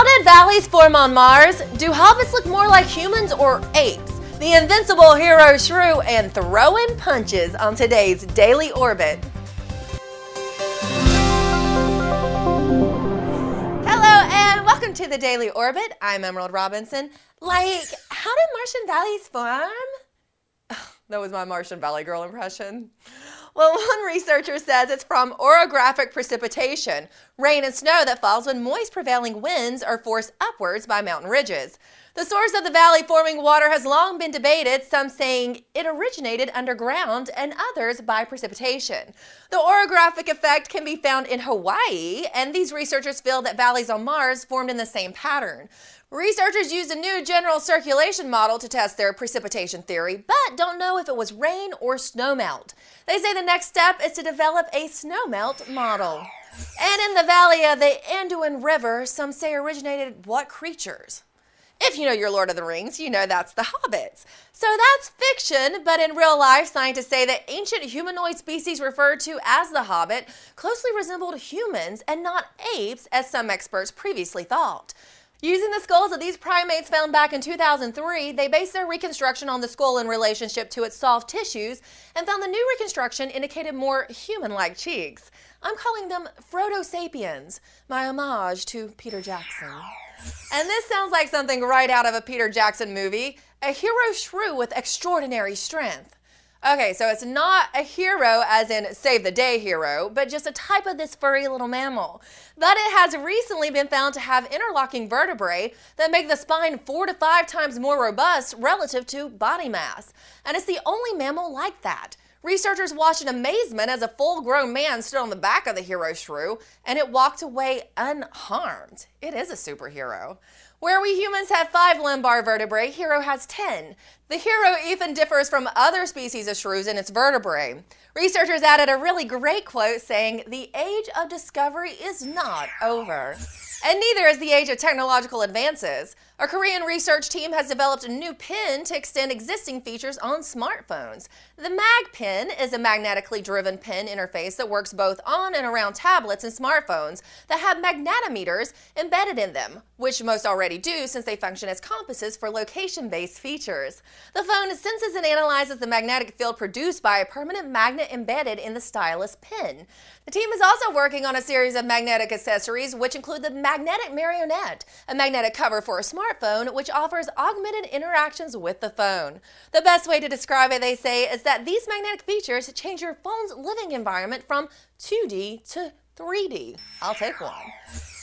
How did valleys form on Mars? Do hobbits look more like humans or apes? The invincible Hero Shrew and throwing punches on today's Daily Orbit. Hello and welcome to the Daily Orbit. I'm Emerald Robinson. How did Martian valleys form? That was my Martian Valley Girl impression. Well, one researcher says it's from orographic precipitation, rain and snow that falls when moist prevailing winds are forced upwards by mountain ridges. The source of the valley-forming water has long been debated, some saying it originated underground and others by precipitation. The orographic effect can be found in Hawaii, and these researchers feel that valleys on Mars formed in the same pattern. Researchers used a new general circulation model to test their precipitation theory, but don't know if it was rain or snowmelt. They say the next step is to develop a snowmelt model. And in the valley of the Anduin River, some say originated what creatures? If you know your Lord of the Rings, you know that's the hobbits. So that's fiction, but in real life, scientists say that ancient humanoid species referred to as the hobbit closely resembled humans and not apes, as some experts previously thought. Using the skulls of these primates found back in 2003, they based their reconstruction on the skull in relationship to its soft tissues and found the new reconstruction indicated more human-like cheeks. I'm calling them Frodo sapiens, my homage to Peter Jackson. And this sounds like something right out of a Peter Jackson movie, a hero shrew with extraordinary strength. Okay, so it's not a hero as in save the day hero, but just a type of this furry little mammal. But it has recently been found to have interlocking vertebrae that make the spine 4 to 5 times more robust relative to body mass. And it's the only mammal like that. Researchers watched in amazement as a full-grown man stood on the back of the hero shrew, and it walked away unharmed. It is a superhero. Where we humans have 5 lumbar vertebrae, Hero has 10. The Hero even differs from other species of shrews in its vertebrae. Researchers added a really great quote saying, "The age of discovery is not over." And neither is the age of technological advances. A Korean research team has developed a new pen to extend existing features on smartphones. The Mag Pen is a magnetically driven pen interface that works both on and around tablets and smartphones that have magnetometers embedded in them, which most already do since they function as compasses for location-based features. The phone senses and analyzes the magnetic field produced by a permanent magnet embedded in the stylus pen. The team is also working on a series of magnetic accessories, which include the magnetic marionette, a magnetic cover for a smartphone, which offers augmented interactions with the phone. The best way to describe it, they say, is that these magnetic features change your phone's living environment from 2D to 3D. I'll take one.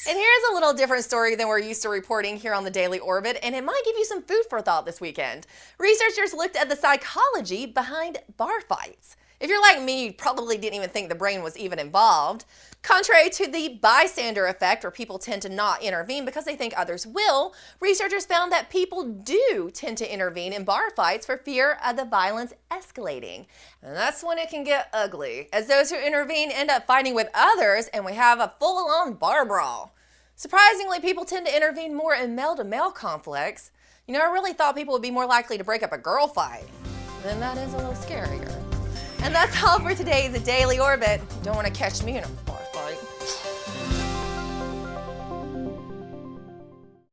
And here's a little different story than we're used to reporting here on the Daily Orbit, and it might give you some food for thought this weekend. Researchers looked at the psychology behind bar fights. If you're like me, you probably didn't even think the brain was even involved. Contrary to the bystander effect, where people tend to not intervene because they think others will, researchers found that people do tend to intervene in bar fights for fear of the violence escalating. And that's when it can get ugly, as those who intervene end up fighting with others and we have a full-on bar brawl. Surprisingly, people tend to intervene more in male-to-male conflicts. You know, I really thought people would be more likely to break up a girl fight. Then that is a little scarier. And that's all for today's Daily Orbit. Don't want to catch me in a bar fight.